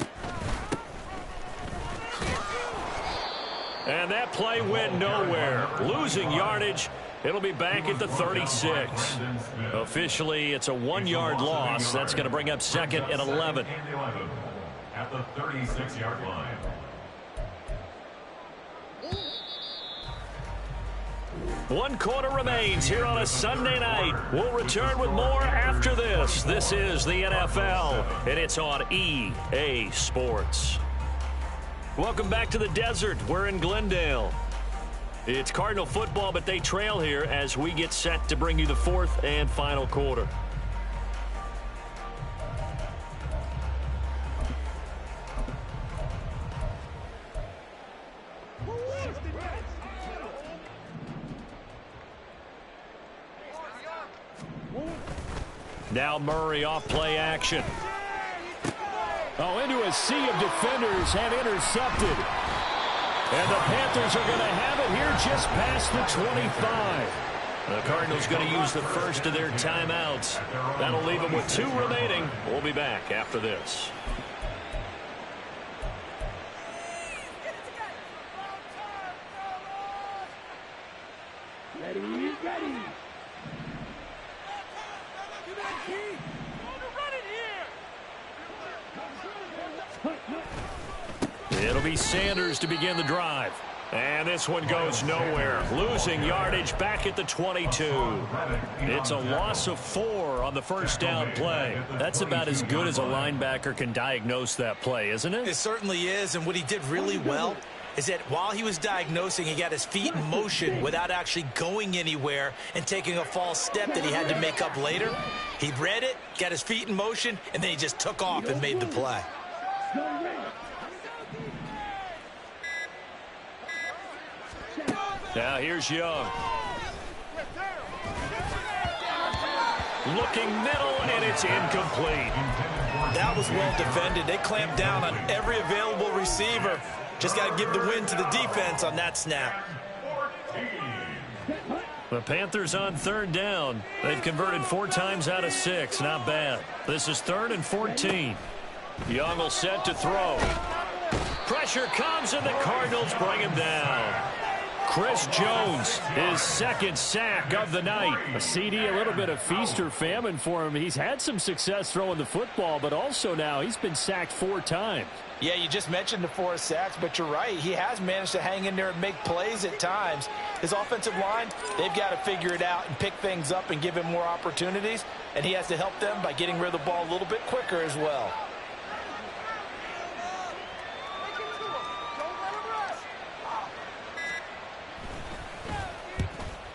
And that play went nowhere. Losing yardage. It'll be back at the 36. Officially, it's a 1-yard loss. That's going to bring up 2nd and 11. At the 36-yard line. One quarter remains here on a Sunday night. We'll return with more after this. This is the NFL, and it's on EA Sports. Welcome back to the desert. We're in Glendale. It's Cardinal football, but they trail here as we get set to bring you the 4th and final quarter. Now Murray off play action. Oh, into a sea of defenders and intercepted. And the Panthers are going to have it here just past the 25. The Cardinals going to use the first of their timeouts. That'll leave them with 2 remaining. We'll be back after this. Ready, ready. It'll be Sanders to begin the drive. And this one goes nowhere. Losing yardage back at the 22. It's a loss of 4 on the first down play. That's about as good as a linebacker can diagnose that play, isn't it? It certainly is, and what he did really well is that while he was diagnosing, he got his feet in motion without actually going anywhere and taking a false step that he had to make up later. He read it, got his feet in motion, and then he just took off and made the play. Now here's Young. Looking middle, and it's incomplete. That was well defended. They clamped down on every available receiver. Just got to give the win to the defense on that snap. The Panthers on 3rd down. They've converted 4 times out of 6. Not bad. This is 3rd and 14. Young will set to throw. Pressure comes, and the Cardinals bring him down. Chris Jones, his 2nd sack of the night. A CD, a little bit of feast or famine for him. He's had some success throwing the football, but also now he's been sacked 4 times. Yeah, you just mentioned the 4 sacks, but you're right. He has managed to hang in there and make plays at times. His offensive line, they've got to figure it out and pick things up and give him more opportunities, and he has to help them by getting rid of the ball a little bit quicker as well.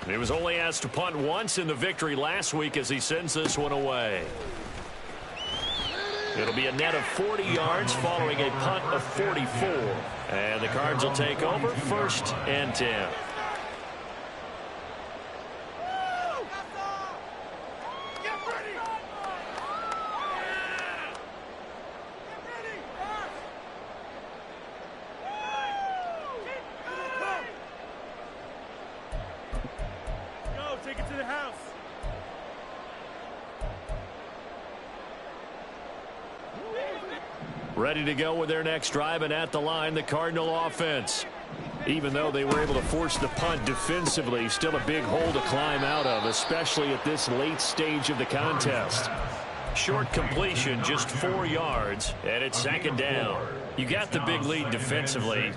He was only asked to punt once in the victory last week as he sends this one away. It'll be a net of 40 yards following a punt of 44. And the Cards will take over 1st and 10. Take it to the house. Ready to go with their next drive, and at the line, the Cardinal offense. Even though they were able to force the punt defensively, still a big hole to climb out of, especially at this late stage of the contest. Short completion, just 4 yards, and it's 2nd down. You got the big lead defensively.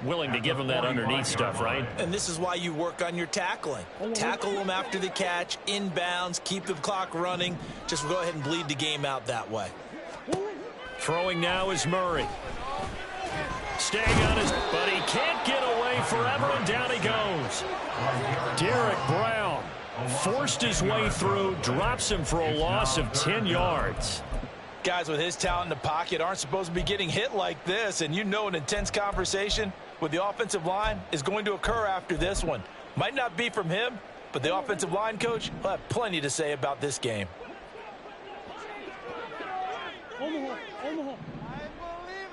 Willing to give them that underneath stuff, right? And this is why you work on your tackling. Tackle them after the catch, inbounds, keep the clock running. Just go ahead and bleed the game out that way. Throwing now is Murray. Staying on his, but he can't get away forever, and down he goes. Derek Brown forced his way through, drops him for a loss of 10 yards. Guys with his talent in the pocket aren't supposed to be getting hit like this, and you know an intense conversation with the offensive line is going to occur after this one. Might not be from him, but the offensive line coach will have plenty to say about this game. I believe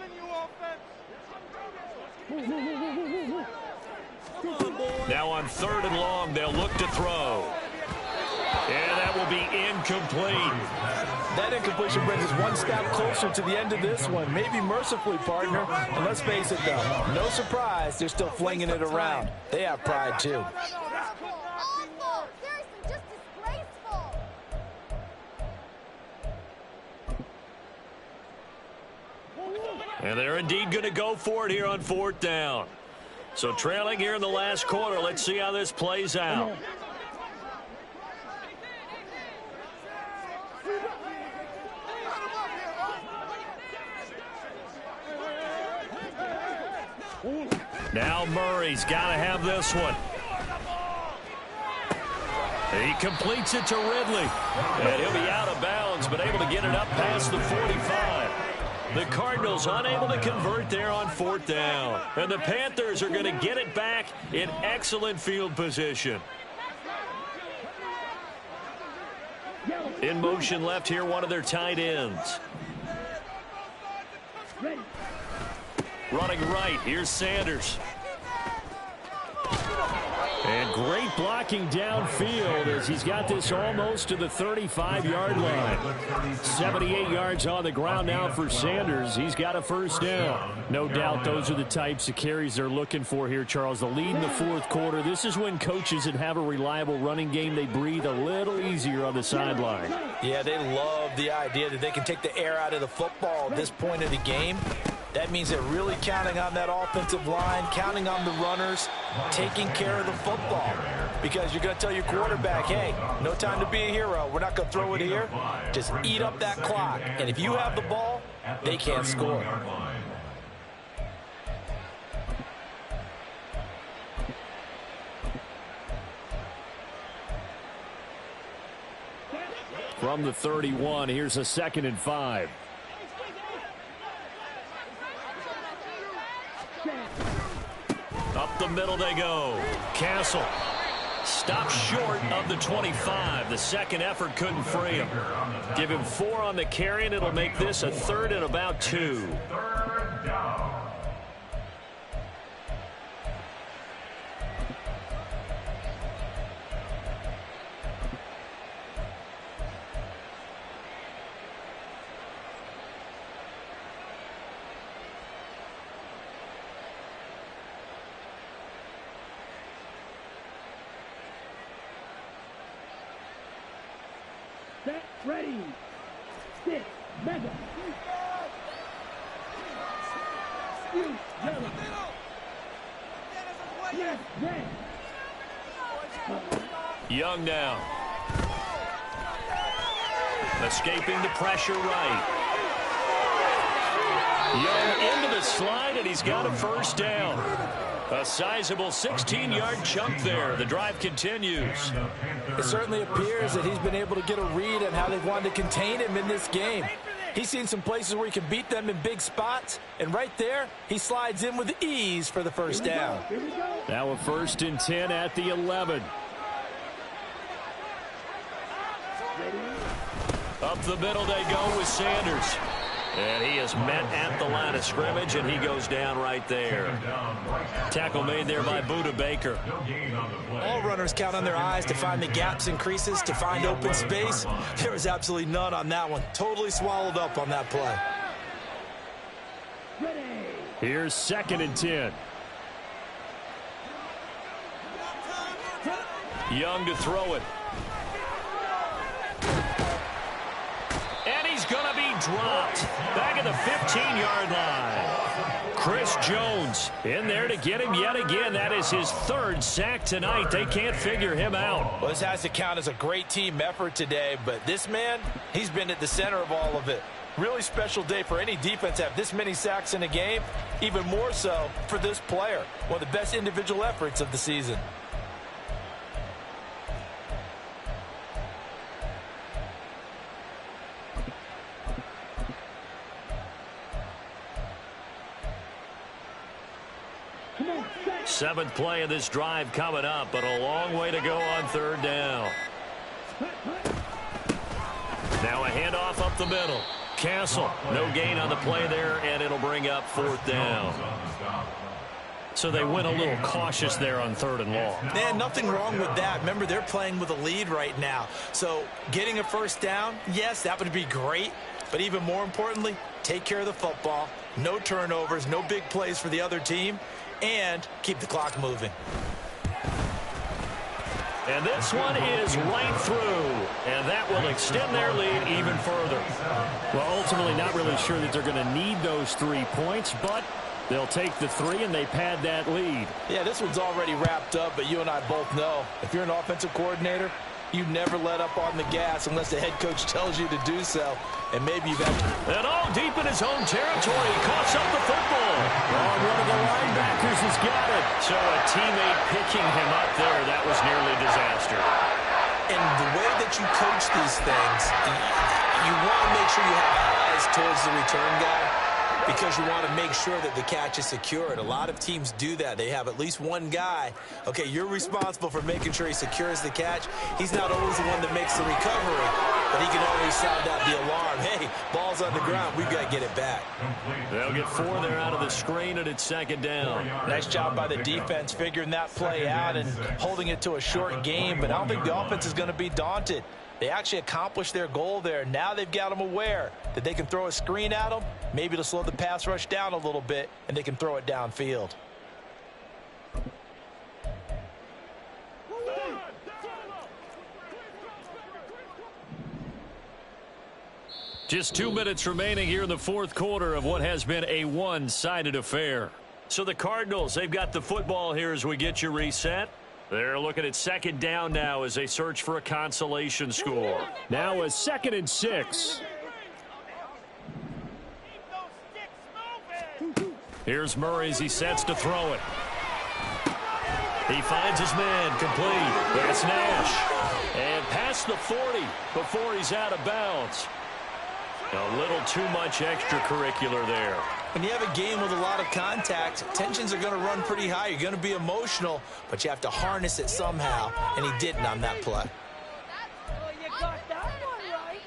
in you, offense. Now on 3rd and long, they'll look to throw. And that will be incomplete. That incompletion brings us one step closer to the end of this one. Maybe mercifully, partner. And let's face it, though, no surprise, they're still flinging it around. They have pride, too. Awful! Seriously, just disgraceful! And they're indeed going to go for it here on 4th down. So trailing here in the last quarter, let's see how this plays out. Now Murray's got to have this one. He completes it to Ridley. And he'll be out of bounds, but able to get it up past the 45. The Cardinals unable to convert there on 4th down. And the Panthers are going to get it back in excellent field position. In motion left here, one of their tight ends. Running right, here's Sanders. And great blocking downfield as he's got this almost to the 35-yard line. 78 yards on the ground now for Sanders. He's got a 1st down. No doubt those are the types of carries they're looking for here, Charles. The lead in the 4th quarter. This is when coaches that have a reliable running game, they breathe a little easier on the sideline. Yeah, they love the idea that they can take the air out of the football at this point of the game. That means they're really counting on that offensive line, counting on the runners, taking care of the football. Because you're going to tell your quarterback, hey, no time to be a hero. We're not going to throw it here. Just eat up that clock. And if you have the ball, they can't score. From the 31, here's a 2nd and 5. Up the middle they go. Castle stops short of the 25. The second effort couldn't free him. Give him 4 on the carry, and it'll make this a 3rd and about 2. 3rd down. Set, ready. Stick, mega. Yes, red. Young now. Escaping the pressure right. Young into the slide, and he's got a 1st down. A sizable 16-yard chunk there. The drive continues. It certainly appears that he's been able to get a read on how they've wanted to contain him in this game. He's seen some places where he can beat them in big spots, and right there, he slides in with ease for the first down. Now a 1st and 10 at the 11. Up the middle they go with Sanders. And he is met at the line of scrimmage, and he goes down right there. Tackle made there by Budda Baker. All runners count on their eyes to find the gaps and creases, to find open space. There was absolutely none on that one. Totally swallowed up on that play. Here's 2nd and 10. Young to throw it. And he's going to be dropped back at the 15-yard line. Chris Jones in there to get him yet again. That is his 3rd sack tonight. They can't figure him out. Well, this has to count as a great team effort today, but this man, he's been at the center of all of it. Really special day for any defense to have this many sacks in a game. Even more so for this player. One of the best individual efforts of the season. Seventh play of this drive coming up, but a long way to go on 3rd down. Now a handoff up the middle. Castle, no gain on the play there, and it'll bring up 4th down. So they went a little cautious there on 3rd and long. Man, nothing wrong with that. Remember, they're playing with a lead right now. So getting a 1st down, yes, that would be great. But even more importantly, take care of the football. No turnovers, no big plays for the other team. And keep the clock moving. And this one is right through. And that will extend their lead even further. Well, ultimately not really sure that they're going to need those 3 points, but they'll take the 3 and they pad that lead. Yeah, this one's already wrapped up, but you and I both know if you're an offensive coordinator, you never let up on the gas unless the head coach tells you to do so. And maybe you've had to. And all deep in his own territory. He coughs up the football. Oh, one of the linebackers has got it. So a teammate picking him up there. That was nearly disaster. And the way that you coach these things, you want to make sure you have eyes towards the return guy, because you want to make sure that the catch is secured. A lot of teams do that. They have at least one guy. Okay, you're responsible for making sure he secures the catch. He's not always the one that makes the recovery, but he can always sound out the alarm. Hey, ball's on the ground. We've got to get it back. They'll get 4 there out of the screen, and it's 2nd down. Nice job by the defense figuring that play out and holding it to a short game, but I don't think the offense is going to be daunted. They actually accomplished their goal there. Now they've got them aware that they can throw a screen at them, maybe to slow the pass rush down a little bit, and they can throw it downfield. Just 2 minutes remaining here in the 4th quarter of what has been a one-sided affair. So the Cardinals, they've got the football here as we get you reset. They're looking at 2nd down now as they search for a consolation score. Now a 2nd and 6. Here's Murray as he sets to throw it. He finds his man, complete. That's Nash. And past the 40 before he's out of bounds. A little too much extracurricular there. When you have a game with a lot of contact, tensions are going to run pretty high. You're going to be emotional, but you have to harness it somehow, and he didn't on that play. You got that one right.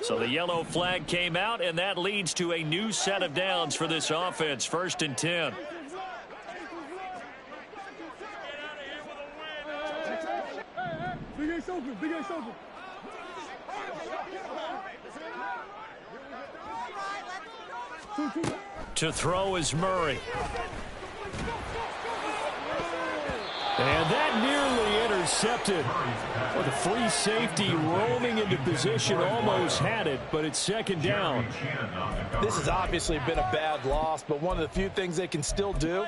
So the yellow flag came out, and that leads to a new set of downs for this offense. 1st and 10. Big Ace open, Big Ace open. To throw is Murray. And that nearly intercepted. Well, the free safety roaming into position almost had it, but it's 2nd down. This has obviously been a bad loss, but one of the few things they can still do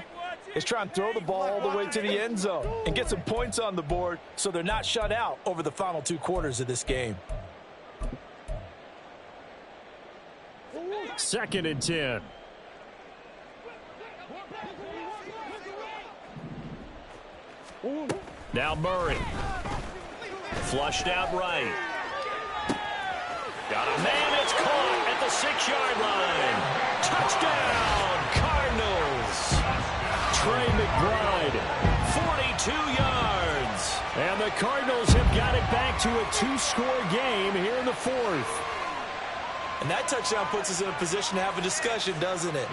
is try and throw the ball all the way to the end zone and get some points on the board so they're not shut out over the final 2 quarters of this game. 2nd and 10. Now Murray. Flushed out right. Got a man. It's caught at the 6-yard line. Touchdown, Cardinals. Trey McBride, 42 yards. And the Cardinals have got it back to a 2-score game here in the 4th. And that touchdown puts us in a position to have a discussion, doesn't it?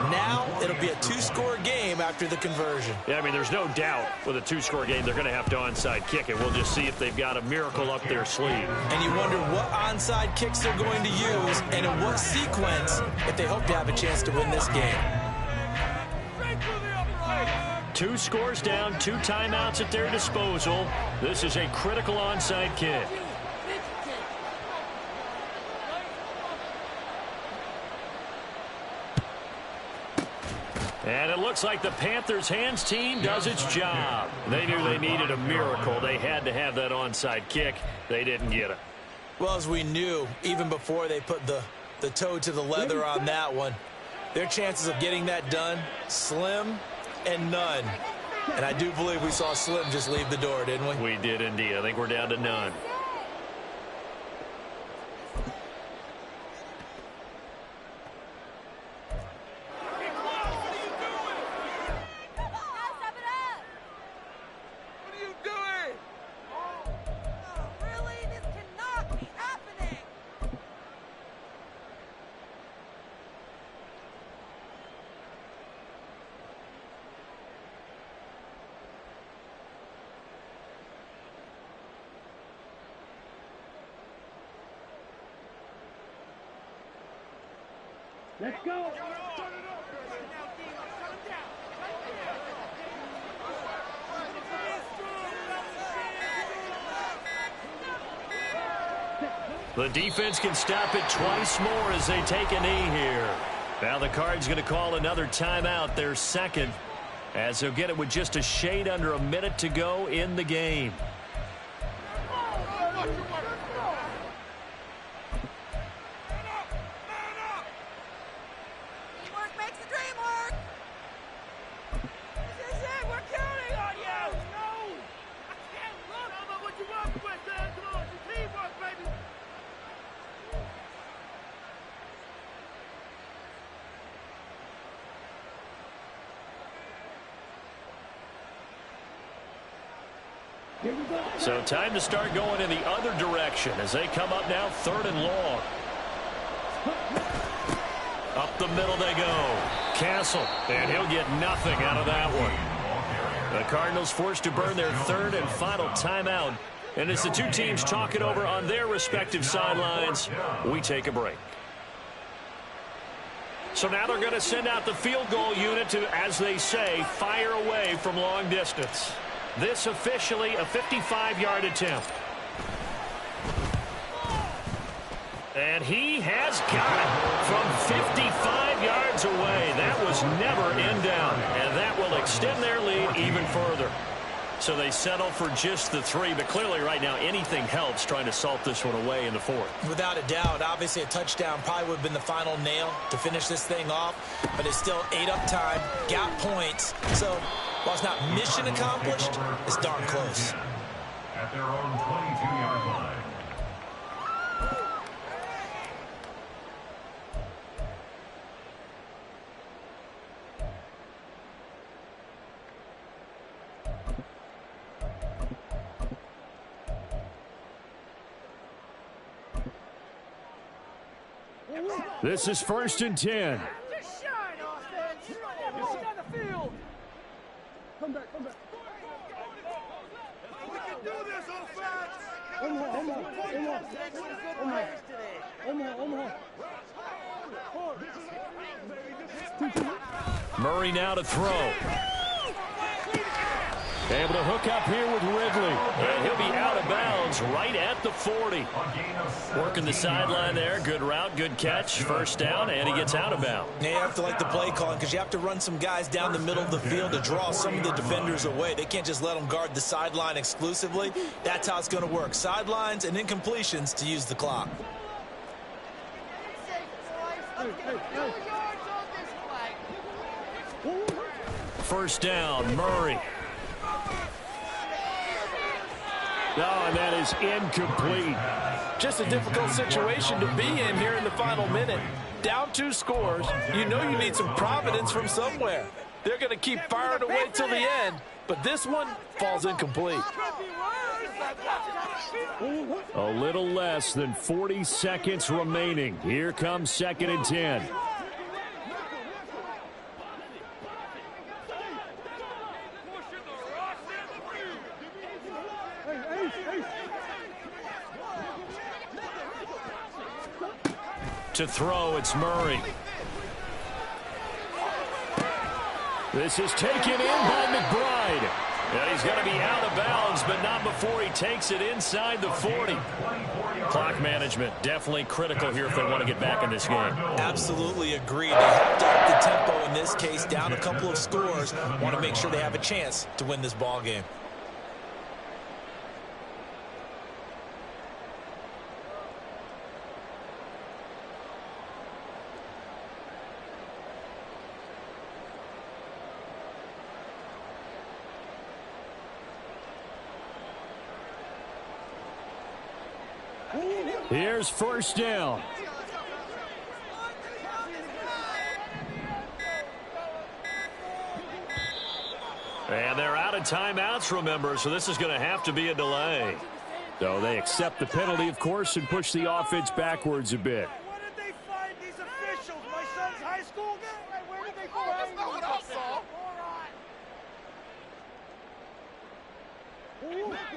Now it'll be a 2-score game after the conversion. Yeah, I mean, there's no doubt with a 2-score game they're going to have to onside kick it. We'll just see if they've got a miracle up their sleeve. And you wonder what onside kicks they're going to use and in what sequence if they hope to have a chance to win this game. 2 scores down, 2 timeouts at their disposal. This is a critical onside kick. And it looks like the Panthers' hands team does its job. They knew they needed a miracle. They had to have that onside kick. They didn't get it. Well, as we knew, even before they put the toe to the leather on that one, their chances of getting that done, slim and none. And I do believe we saw Slim just leave the door, didn't we? We did indeed. I think we're down to none. Let's go. The defense can stop it twice more as they take a knee here. Now the Cards going to call another timeout, their second, as they'll get it with just a shade under a minute to go in the game. So time to start going in the other direction as they come up now 3rd and long. Up the middle they go. Castle, and he'll get nothing out of that one. The Cardinals forced to burn their 3rd and final timeout. And as the two teams talk it over on their respective sidelines, we take a break. So now they're going to send out the field goal unit to, as they say, fire away from long distance. This officially a 55-yard attempt. And he has got it from 55 yards away. That was never in doubt. And that will extend their lead even further. So they settle for just the 3. But clearly right now anything helps trying to salt this one away in the 4th. Without a doubt, obviously a touchdown probably would have been the final nail to finish this thing off. But it's still ate up time, got points. So while it's not mission accomplished, it's darn close. At their own 22-yard line. This is 1st and 10. Just shine, offense. Walk down the field. Come back. We can do this, offense. Murray now to throw. Able to hook up here with Ridley. And he'll be out of bounds right at the 40. Working the sideline there. Good route, good catch. 1st down, and he gets out of bounds. Now you have to like the play calling because you have to run some guys down the middle of the field to draw some of the defenders away. They can't just let them guard the sideline exclusively. That's how it's going to work. Sidelines and incompletions to use the clock. First down, Murray. Oh, and that is incomplete. Just a difficult situation to be in here in the final minute. Down 2 scores, you know you need some providence from somewhere. They're going to keep firing away till the end, but this one falls incomplete. A little less than 40 seconds remaining. Here comes 2nd and 10. To throw, it's Murray. This is taken in by McBride. And he's going to be out of bounds, but not before he takes it inside the 40. Clock management definitely critical here if they want to get back in this game. Absolutely agree. They have to up the tempo in this case, down a couple of scores. Want to make sure they have a chance to win this ball game. Here's 1st down. And they're out of timeouts, remember, so this is going to have to be a delay. So they accept the penalty, of course, and push the offense backwards a bit. Where did they find these officials? My son's high school game? Where did they find That's not what I saw.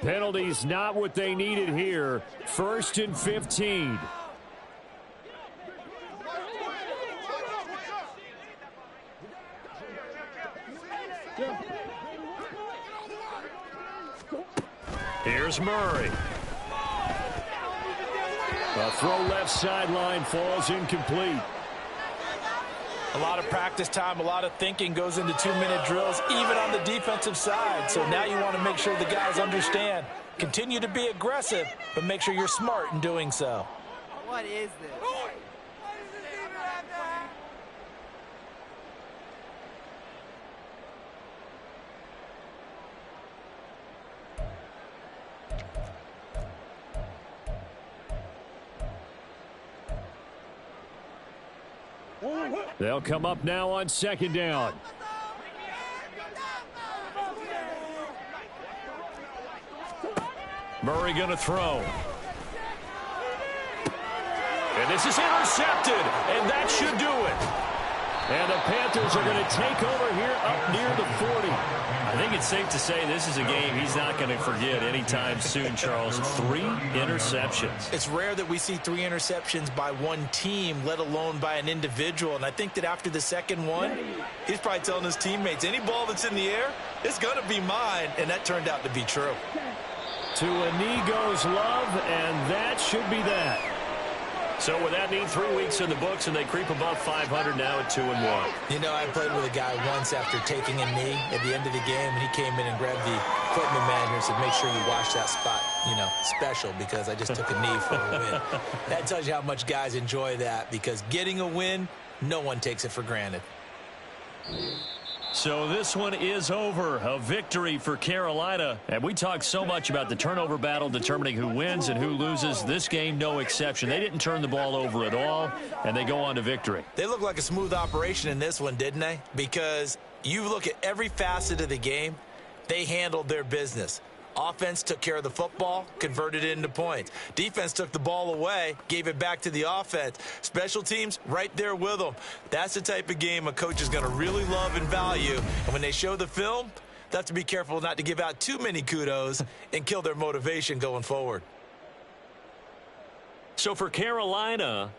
Penalties not what they needed here. 1st and 15. Here's Murray. A throw left sideline falls incomplete. A lot of practice time, a lot of thinking goes into 2-minute drills, even on the defensive side. So now you want to make sure the guys understand. Continue to be aggressive, but make sure you're smart in doing so. What is this? They'll come up now on 2nd down. Murray going to throw. And this is intercepted, and that should do it. And the Panthers are going to take over here up near the 40. I think it's safe to say this is a game he's not going to forget anytime soon, Charles. 3 interceptions. It's rare that we see 3 interceptions by one team, let alone by an individual. And I think that after the second one, he's probably telling his teammates, any ball that's in the air, it's going to be mine. And that turned out to be true. To a knee goes Love, and that should be that. So with that need 3 weeks in the books, and they creep above 500 now at 2-1. You know, I played with a guy once after taking a knee at the end of the game, and he came in and grabbed the equipment manager and said, make sure you watch that spot, you know, special, because I just took a knee for a win. That tells you how much guys enjoy that, because getting a win, no one takes it for granted. So this one is over. A victory for Carolina. And we talk so much about the turnover battle determining who wins and who loses. This game, no exception. They didn't turn the ball over at all, and they go on to victory. They look like a smooth operation in this one, didn't they? Because you look at every facet of the game, they handled their business. Offense took care of the football, converted it into points. Defense took the ball away, gave it back to the offense. Special teams, right there with them. That's the type of game a coach is going to really love and value. And when they show the film, they have to be careful not to give out too many kudos and kill their motivation going forward. So for Carolina,